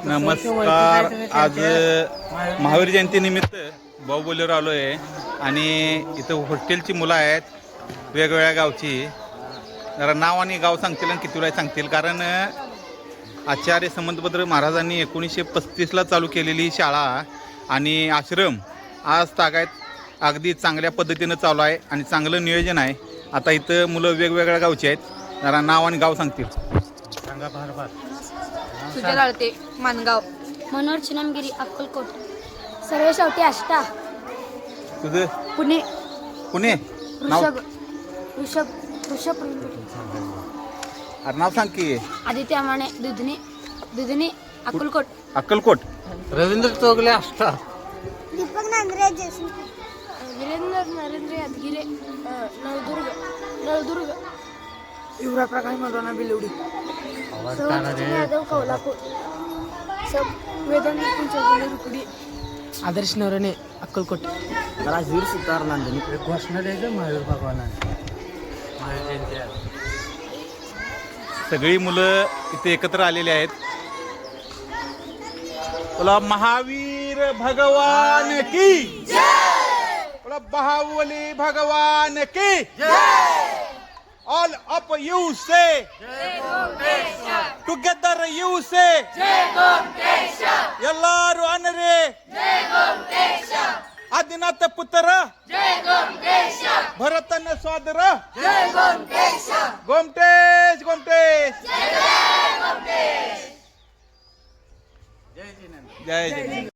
नमस्कार. आज महावीर जयंतीनिमित्त बाहुबलीवर आलो आहे आणि इथं हॉस्टेलची मुलं आहेत वेगवेगळ्या गावची. जरा नाव आणि गाव सांगतील आणि किती वेळा सांगतील, कारण आचार्य संबंधपत्र महाराजांनी 1935ला चालू केलेली शाळा आणि आश्रम आज तागायत अगदी चांगल्या पद्धतीनं चालू आहे आणि चांगलं नियोजन आहे. आता इथं मुलं वेगवेगळ्या गावची आहेत. जरा नाव आणि गाव सांगतील. सांगा. सुजय लाळते, मानगाव. मनोहर चिनमगिरी, अक्कलकोट. सर्व शेवटी आष्टा. तुझं पुणे. पुणे. नाव ऋषभ. अरे नाव सांग की. आदित्य माने, दुधनी, अक्कलकोट. अक्कलकोट. रवींद्र चौगले, आष्टा. दीपक नांद्रे, वीरेंद्र नरेंद्र यादगिरे, नळदुर्ग. युवरा प्रकाश मधोना बिलवडी. यादव, कोल्हापूर. रुकडी. आदर्श नवरणे, अक्कलकोट. राजवीर सुतार, नांदणी. इकडे घोषणा द्यायचं महावीर भगवानाने. सगळी मुलं इथे एकत्र आलेली आहेत. बोला महावीर भगवान की जय. बोला बाहुबली भगवान की जय. All up you say together you say ಎಲ್ಲರೂ ಅನ್ನರೆ ಆದಿನಾಥ ಪುತ್ರ ಭರತನ ಸೋದರ गोमटेश जय जय.